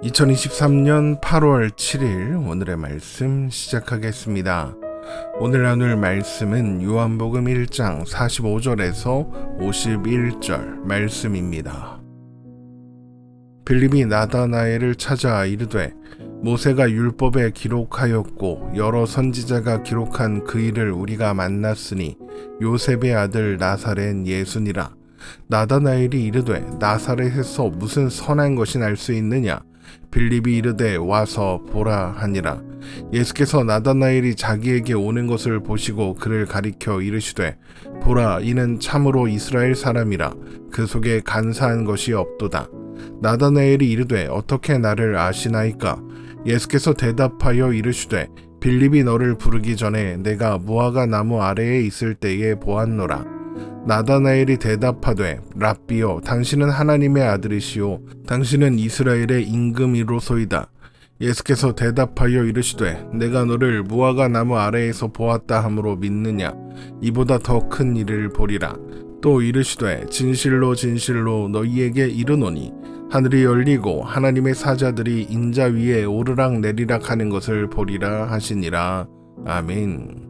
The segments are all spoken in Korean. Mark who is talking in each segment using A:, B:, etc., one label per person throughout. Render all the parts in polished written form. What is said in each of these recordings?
A: 2023년 8월 7일 오늘의 말씀 시작하겠습니다. 오늘 나눌 말씀은 요한복음 1장 45절에서 51절 말씀입니다. 빌립이 나다나엘을 찾아 이르되 모세가 율법에 기록하였고 여러 선지자가 기록한 그 일을 우리가 만났으니 요셉의 아들 나사렛 예수니라. 나다나엘이 이르되 나사렛에서 무슨 선한 것이 날 수 있느냐? 빌립이 이르되 와서 보라 하니라. 예수께서 나다나엘이 자기에게 오는 것을 보시고 그를 가리켜 이르시되 보라, 이는 참으로 이스라엘 사람이라. 그 속에 간사한 것이 없도다. 나다나엘이 이르되 어떻게 나를 아시나이까? 예수께서 대답하여 이르시되 빌립이 너를 부르기 전에 내가 무화과 나무 아래에 있을 때에 보았노라. 나다나엘이 대답하되 랍비여, 당신은 하나님의 아들이시오 당신은 이스라엘의 임금이로소이다. 예수께서 대답하여 이르시되 내가 너를 무화과 나무 아래에서 보았다 함으로 믿느냐? 이보다 더 큰 일을 보리라. 또 이르시되 진실로 진실로 너희에게 이르노니 하늘이 열리고 하나님의 사자들이 인자 위에 오르락 내리락 하는 것을 보리라 하시니라. 아멘.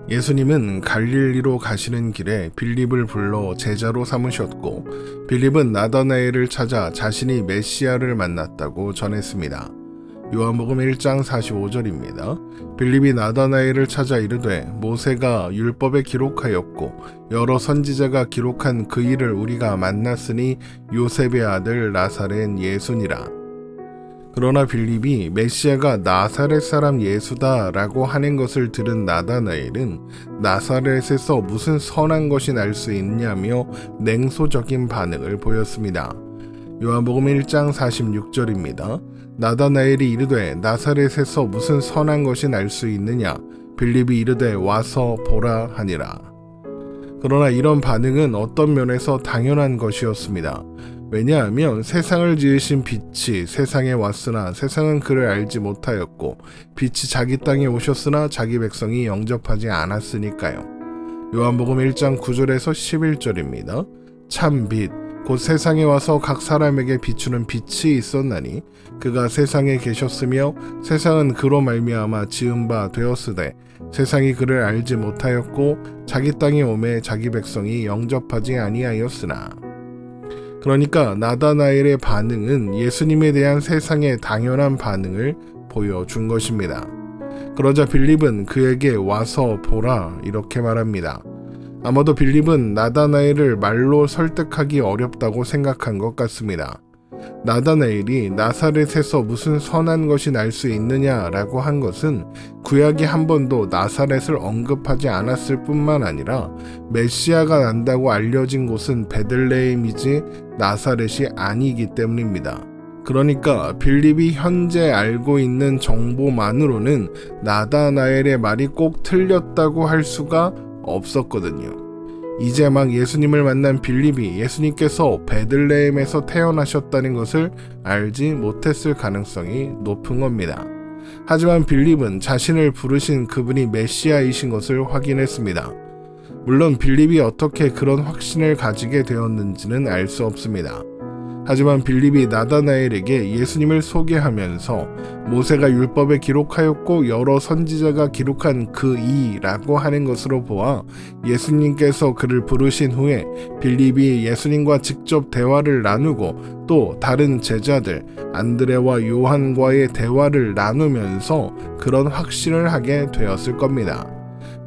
A: 예수님은 갈릴리로 가시는 길에 빌립을 불러 제자로 삼으셨고 빌립은 나다나엘을 찾아 자신이 메시아를 만났다고 전했습니다. 요한복음 1장 45절입니다. 빌립이 나다나엘을 찾아 이르되 모세가 율법에 기록하였고 여러 선지자가 기록한 그 일을 우리가 만났으니 요셉의 아들 나사렛 예수니라. 그러나 빌립이 메시아가 나사렛 사람 예수다 라고 하는 것을 들은 나다나엘은 나사렛에서 무슨 선한 것이 날 수 있냐며 냉소적인 반응을 보였습니다. 요한복음 1장 46절입니다. 나다나엘이 이르되 나사렛에서 무슨 선한 것이 날 수 있느냐? 빌립이 이르되 와서 보라 하니라. 그러나 이런 반응은 어떤 면에서 당연한 것이었습니다. 왜냐하면 세상을 지으신 빛이 세상에 왔으나 세상은 그를 알지 못하였고 빛이 자기 땅에 오셨으나 자기 백성이 영접하지 않았으니까요. 요한복음 1장 9절에서 11절입니다. 참 빛, 곧 세상에 와서 각 사람에게 비추는 빛이 있었나니 그가 세상에 계셨으며 세상은 그로 말미암아 지은 바 되었으되 세상이 그를 알지 못하였고 자기 땅에 오매 자기 백성이 영접하지 아니하였으나. 그러니까 나다나엘의 반응은 예수님에 대한 세상의 당연한 반응을 보여준 것입니다. 그러자 빌립은 그에게 와서 보라 이렇게 말합니다. 아마도 빌립은 나다나엘을 말로 설득하기 어렵다고 생각한 것 같습니다. 나다나엘이 나사렛에서 무슨 선한 것이 날 수 있느냐라고 한 것은 구약이 한 번도 나사렛을 언급하지 않았을 뿐만 아니라 메시아가 난다고 알려진 곳은 베들레헴이지 나사렛이 아니기 때문입니다. 그러니까 빌립이 현재 알고 있는 정보만으로는 나다나엘의 말이 꼭 틀렸다고 할 수가 없었거든요. 이제 막 예수님을 만난 빌립이 예수님께서 베들레헴에서 태어나셨다는 것을 알지 못했을 가능성이 높은 겁니다. 하지만 빌립은 자신을 부르신 그분이 메시아이신 것을 확인했습니다. 물론 빌립이 어떻게 그런 확신을 가지게 되었는지는 알 수 없습니다. 하지만 빌립이 나다나엘에게 예수님을 소개하면서 모세가 율법에 기록하였고 여러 선지자가 기록한 그 이라고 하는 것으로 보아 예수님께서 그를 부르신 후에 빌립이 예수님과 직접 대화를 나누고 또 다른 제자들 안드레와 요한과의 대화를 나누면서 그런 확신을 하게 되었을 겁니다.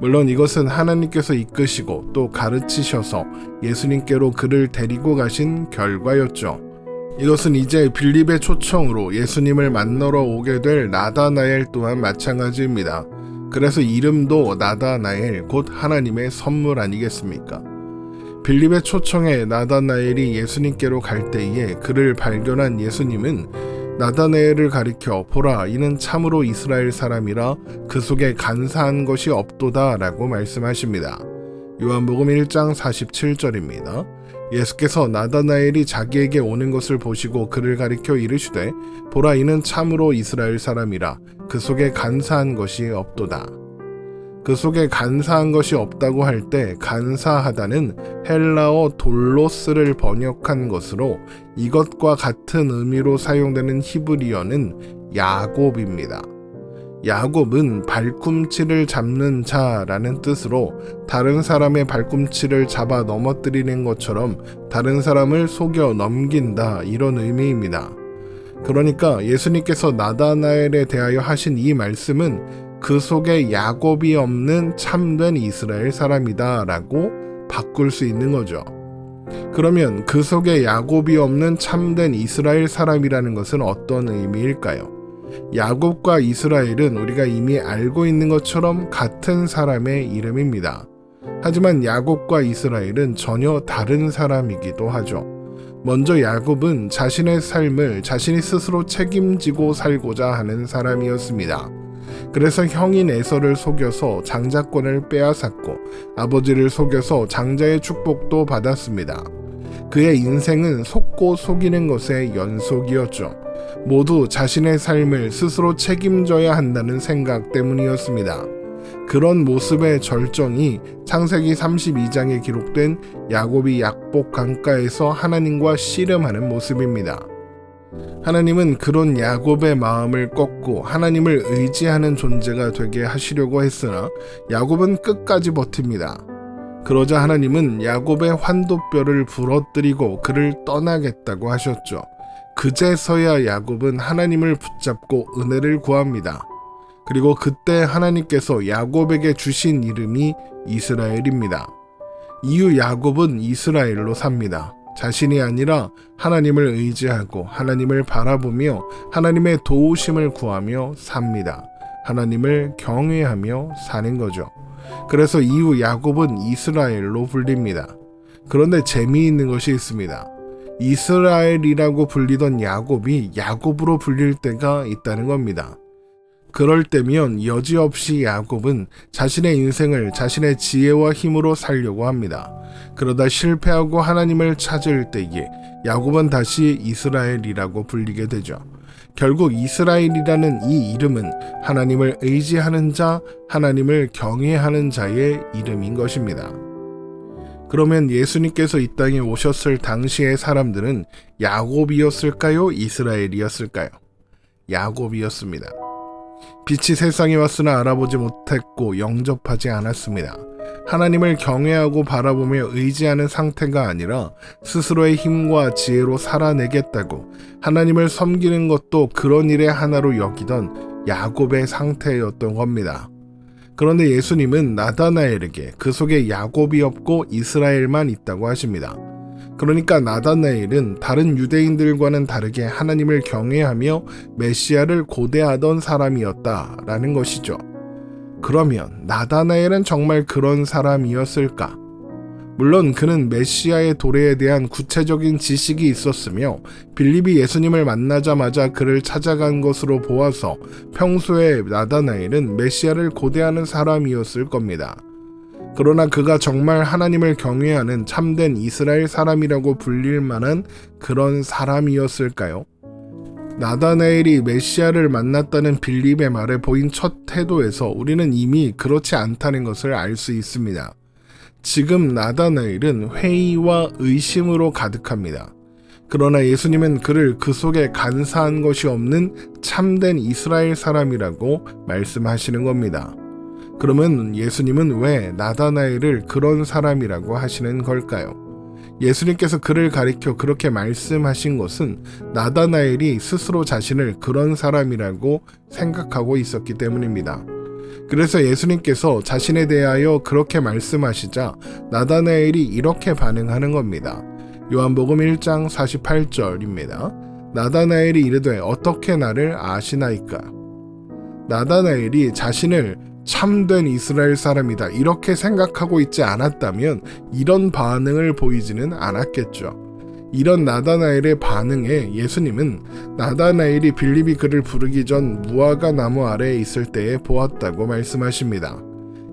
A: 물론 이것은 하나님께서 이끄시고 또 가르치셔서 예수님께로 그를 데리고 가신 결과였죠. 이것은 이제 빌립의 초청으로 예수님을 만나러 오게 될 나다나엘 또한 마찬가지입니다. 그래서 이름도 나다나엘, 곧 하나님의 선물 아니겠습니까? 빌립의 초청에 나다나엘이 예수님께로 갈 때에 그를 발견한 예수님은 나다나엘을 가리켜 보라, 이는 참으로 이스라엘 사람이라. 그 속에 간사한 것이 없도다 라고 말씀하십니다. 요한복음 1장 47절입니다. 예수께서 나다나엘이 자기에게 오는 것을 보시고 그를 가리켜 이르시되 보라, 이는 참으로 이스라엘 사람이라. 그 속에 간사한 것이 없도다. 그 속에 간사한 것이 없다고 할 때 간사하다는 헬라어 돌로스를 번역한 것으로 이것과 같은 의미로 사용되는 히브리어는 야곱입니다. 야곱은 발꿈치를 잡는 자라는 뜻으로 다른 사람의 발꿈치를 잡아 넘어뜨리는 것처럼 다른 사람을 속여 넘긴다, 이런 의미입니다. 그러니까 예수님께서 나다나엘에 대하여 하신 이 말씀은 그 속에 야곱이 없는 참된 이스라엘 사람이다 라고 바꿀 수 있는 거죠. 그러면 그 속에 야곱이 없는 참된 이스라엘 사람이라는 것은 어떤 의미일까요? 야곱과 이스라엘은 우리가 이미 알고 있는 것처럼 같은 사람의 이름입니다. 하지만 야곱과 이스라엘은 전혀 다른 사람이기도 하죠. 먼저 야곱은 자신의 삶을 자신이 스스로 책임지고 살고자 하는 사람이었습니다. 그래서 형인 에서를 속여서 장자권을 빼앗았고 아버지를 속여서 장자의 축복도 받았습니다. 그의 인생은 속고 속이는 것의 연속이었죠. 모두 자신의 삶을 스스로 책임져야 한다는 생각 때문이었습니다. 그런 모습의 절정이 창세기 32장에 기록된 야곱이 약복 강가에서 하나님과 씨름하는 모습입니다. 하나님은 그런 야곱의 마음을 꺾고 하나님을 의지하는 존재가 되게 하시려고 했으나 야곱은 끝까지 버팁니다. 그러자 하나님은 야곱의 환도뼈를 부러뜨리고 그를 떠나겠다고 하셨죠. 그제서야 야곱은 하나님을 붙잡고 은혜를 구합니다. 그리고 그때 하나님께서 야곱에게 주신 이름이 이스라엘입니다. 이후 야곱은 이스라엘로 삽니다. 자신이 아니라 하나님을 의지하고 하나님을 바라보며 하나님의 도우심을 구하며 삽니다. 하나님을 경외하며 사는 거죠. 그래서 이후 야곱은 이스라엘로 불립니다. 그런데 재미있는 것이 있습니다. 이스라엘이라고 불리던 야곱이 야곱으로 불릴 때가 있다는 겁니다. 그럴 때면 여지없이 야곱은 자신의 인생을 자신의 지혜와 힘으로 살려고 합니다. 그러다 실패하고 하나님을 찾을 때에 야곱은 다시 이스라엘이라고 불리게 되죠. 결국 이스라엘이라는 이 이름은 하나님을 의지하는 자, 하나님을 경외하는 자의 이름인 것입니다. 그러면 예수님께서 이 땅에 오셨을 당시의 사람들은 야곱이었을까요? 이스라엘이었을까요? 야곱이었습니다. 빛이 세상에 왔으나 알아보지 못했고 영접하지 않았습니다. 하나님을 경외하고 바라보며 의지하는 상태가 아니라 스스로의 힘과 지혜로 살아내겠다고 하나님을 섬기는 것도 그런 일의 하나로 여기던 야곱의 상태였던 겁니다. 그런데 예수님은 나다나엘에게 그 속에 야곱이 없고 이스라엘만 있다고 하십니다. 그러니까 나다나엘은 다른 유대인들과는 다르게 하나님을 경외하며 메시아를 고대하던 사람이었다라는 것이죠. 그러면 나다나엘은 정말 그런 사람이었을까? 물론 그는 메시아의 도래에 대한 구체적인 지식이 있었으며 빌립이 예수님을 만나자마자 그를 찾아간 것으로 보아서 평소에 나다나엘은 메시아를 고대하는 사람이었을 겁니다. 그러나 그가 정말 하나님을 경외하는 참된 이스라엘 사람이라고 불릴 만한 그런 사람이었을까요? 나다나엘이 메시아를 만났다는 빌립의 말에 보인 첫 태도에서 우리는 이미 그렇지 않다는 것을 알 수 있습니다. 지금 나다나엘은 회의와 의심으로 가득합니다. 그러나 예수님은 그를 그 속에 간사한 것이 없는 참된 이스라엘 사람이라고 말씀하시는 겁니다. 그러면 예수님은 왜 나다나엘을 그런 사람이라고 하시는 걸까요? 예수님께서 그를 가리켜 그렇게 말씀하신 것은 나다나엘이 스스로 자신을 그런 사람이라고 생각하고 있었기 때문입니다. 그래서 예수님께서 자신에 대하여 그렇게 말씀하시자 나다나엘이 이렇게 반응하는 겁니다. 요한복음 1장 48절입니다. 나다나엘이 이르되 어떻게 나를 아시나이까? 나다나엘이 자신을 참된 이스라엘 사람이다 이렇게 생각하고 있지 않았다면 이런 반응을 보이지는 않았겠죠. 이런 나다나엘의 반응에 예수님은 나다나엘이 빌립이 그를 부르기 전 무화과 나무 아래에 있을 때에 보았다고 말씀하십니다.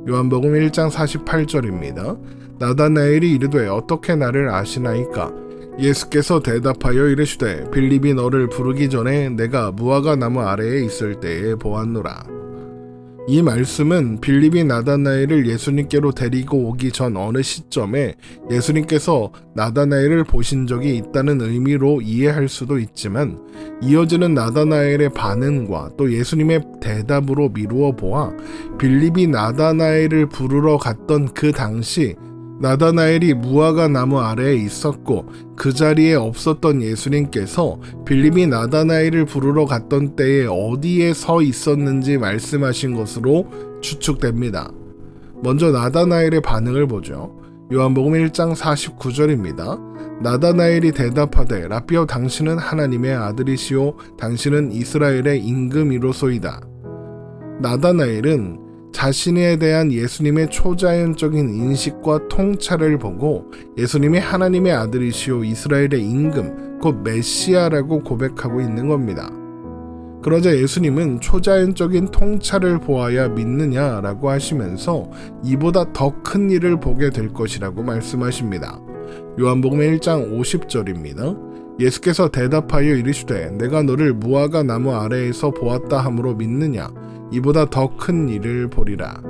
A: 요한복음 1장 48절입니다. 나다나엘이 이르되 어떻게 나를 아시나이까? 예수께서 대답하여 이르시되 빌립이 너를 부르기 전에 내가 무화과 나무 아래에 있을 때에 보았노라. 이 말씀은 빌립이 나다나엘을 예수님께로 데리고 오기 전 어느 시점에 예수님께서 나다나엘을 보신 적이 있다는 의미로 이해할 수도 있지만, 이어지는 나다나엘의 반응과 또 예수님의 대답으로 미루어 보아 빌립이 나다나엘을 부르러 갔던 그 당시 나다나엘이 무화과 나무 아래에 있었고 그 자리에 없었던 예수님께서 빌립이 나다나엘을 부르러 갔던 때에 어디에 서 있었는지 말씀하신 것으로 추측됩니다. 먼저 나다나엘의 반응을 보죠. 요한복음 1장 49절입니다. 나다나엘이 대답하되 라삐여 당신은 하나님의 아들이시오 당신은 이스라엘의 임금이로소이다. 나다나엘은 자신에 대한 예수님의 초자연적인 인식과 통찰을 보고 예수님이 하나님의 아들이시오 이스라엘의 임금 곧 메시아라고 고백하고 있는 겁니다. 그러자 예수님은 초자연적인 통찰을 보아야 믿느냐라고 하시면서 이보다 더 큰 일을 보게 될 것이라고 말씀하십니다. 요한복음 1장 50절입니다. 예수께서 대답하여 이르시되 내가 너를 무화과 나무 아래에서 보았다 함으로 믿느냐 이보다 더 큰 일을 보리라.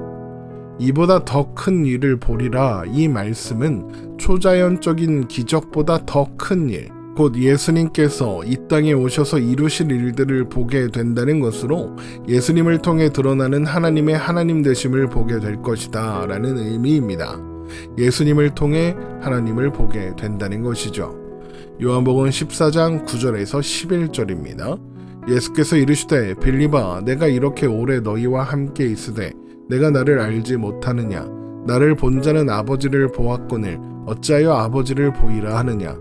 A: 이보다 더 큰 일을 보리라. 이 말씀은 초자연적인 기적보다 더 큰 일, 곧 예수님께서 이 땅에 오셔서 이루실 일들을 보게 된다는 것으로 예수님을 통해 드러나는 하나님의 하나님 되심을 보게 될 것이다 라는 의미입니다. 예수님을 통해 하나님을 보게 된다는 것이죠. 요한복음 14장 9절에서 11절입니다. 예수께서 이르시되 빌립아 내가 이렇게 오래 너희와 함께 있으되 내가 나를 알지 못하느냐 나를 본 자는 아버지를 보았거늘 어찌하여 아버지를 보이라 하느냐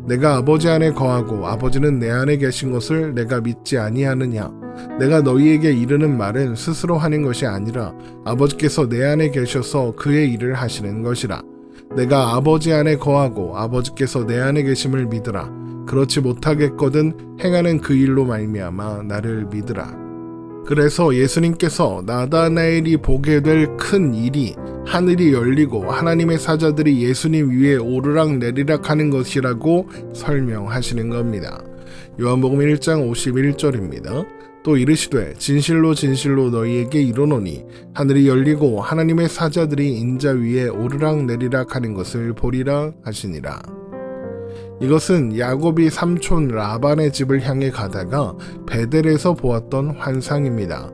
A: 내가 아버지 안에 거하고 아버지는 내 안에 계신 것을 내가 믿지 아니하느냐 내가 너희에게 이르는 말은 스스로 하는 것이 아니라 아버지께서 내 안에 계셔서 그의 일을 하시는 것이라. 내가 아버지 안에 거하고 아버지께서 내 안에 계심을 믿으라. 그렇지 못하겠거든 행하는 그 일로 말미암아 나를 믿으라. 그래서 예수님께서 나다나엘이 보게 될 큰 일이 하늘이 열리고 하나님의 사자들이 예수님 위에 오르락 내리락 하는 것이라고 설명하시는 겁니다. 요한복음 1장 51절입니다. 또 이르시되 진실로 진실로 너희에게 이르노니 하늘이 열리고 하나님의 사자들이 인자 위에 오르락 내리락 하는 것을 보리라 하시니라. 이것은 야곱이 삼촌 라반의 집을 향해 가다가 베델에서 보았던 환상입니다.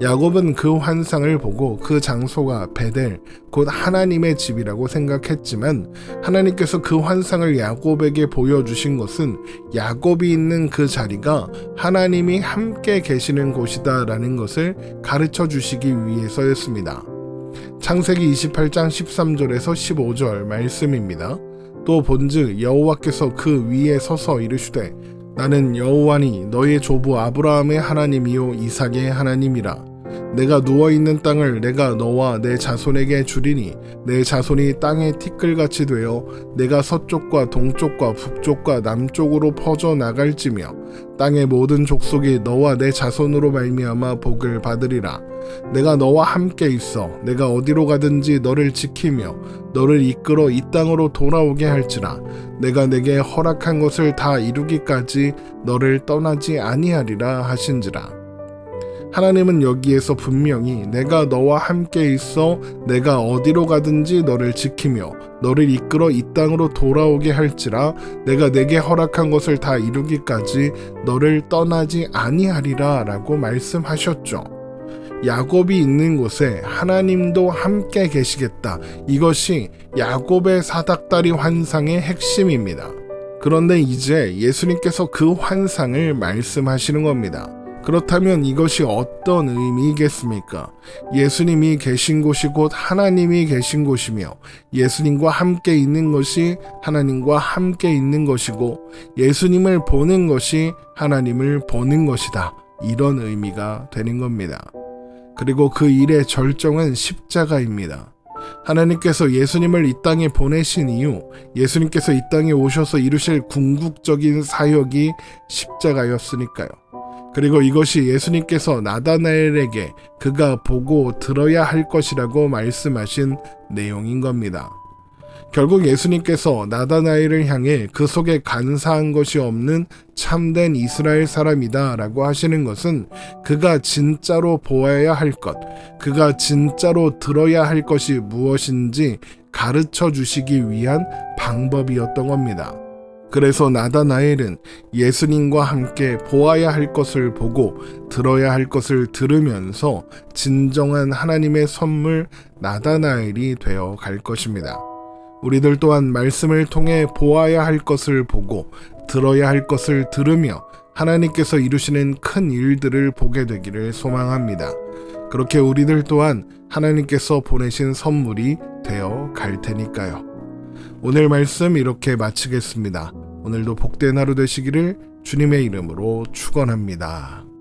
A: 야곱은 그 환상을 보고 그 장소가 베델, 곧 하나님의 집이라고 생각했지만 하나님께서 그 환상을 야곱에게 보여주신 것은 야곱이 있는 그 자리가 하나님이 함께 계시는 곳이다 라는 것을 가르쳐 주시기 위해서였습니다. 창세기 28장 13절에서 15절 말씀입니다. 또 본즉 여호와께서 그 위에 서서 이르시되 나는 여호와니 너의 조부 아브라함의 하나님이요 이삭의 하나님이라. 내가 누워있는 땅을 내가 너와 내 자손에게 주리니 내 자손이 땅의 티끌같이 되어 내가 서쪽과 동쪽과 북쪽과 남쪽으로 퍼져 나갈지며 땅의 모든 족속이 너와 내 자손으로 말미암아 복을 받으리라. 내가 너와 함께 있어 내가 어디로 가든지 너를 지키며 너를 이끌어 이 땅으로 돌아오게 할지라. 내가 내게 허락한 것을 다 이루기까지 너를 떠나지 아니하리라 하신지라. 하나님은 여기에서 분명히 내가 너와 함께 있어 내가 어디로 가든지 너를 지키며 너를 이끌어 이 땅으로 돌아오게 할지라. 내가 내게 허락한 것을 다 이루기까지 너를 떠나지 아니하리라 라고 말씀하셨죠. 야곱이 있는 곳에 하나님도 함께 계시겠다. 이것이 야곱의 사닥다리 환상의 핵심입니다. 그런데 이제 예수님께서 그 환상을 말씀하시는 겁니다. 그렇다면 이것이 어떤 의미이겠습니까? 예수님이 계신 곳이 곧 하나님이 계신 곳이며 예수님과 함께 있는 것이 하나님과 함께 있는 것이고 예수님을 보는 것이 하나님을 보는 것이다. 이런 의미가 되는 겁니다. 그리고 그 일의 절정은 십자가입니다. 하나님께서 예수님을 이 땅에 보내신 이유, 예수님께서 이 땅에 오셔서 이루실 궁극적인 사역이 십자가였으니까요. 그리고 이것이 예수님께서 나다나엘에게 그가 보고 들어야 할 것이라고 말씀하신 내용인 겁니다. 결국 예수님께서 나다나엘을 향해 그 속에 간사한 것이 없는 참된 이스라엘 사람이다 라고 하시는 것은 그가 진짜로 보아야 할 것, 그가 진짜로 들어야 할 것이 무엇인지 가르쳐 주시기 위한 방법이었던 겁니다. 그래서 나다나엘은 예수님과 함께 보아야 할 것을 보고 들어야 할 것을 들으면서 진정한 하나님의 선물 나다나엘이 되어 갈 것입니다. 우리들 또한 말씀을 통해 보아야 할 것을 보고 들어야 할 것을 들으며 하나님께서 이루시는 큰 일들을 보게 되기를 소망합니다. 그렇게 우리들 또한 하나님께서 보내신 선물이 되어 갈 테니까요. 오늘 말씀 이렇게 마치겠습니다. 오늘도 복된 하루 되시기를 주님의 이름으로 축원합니다.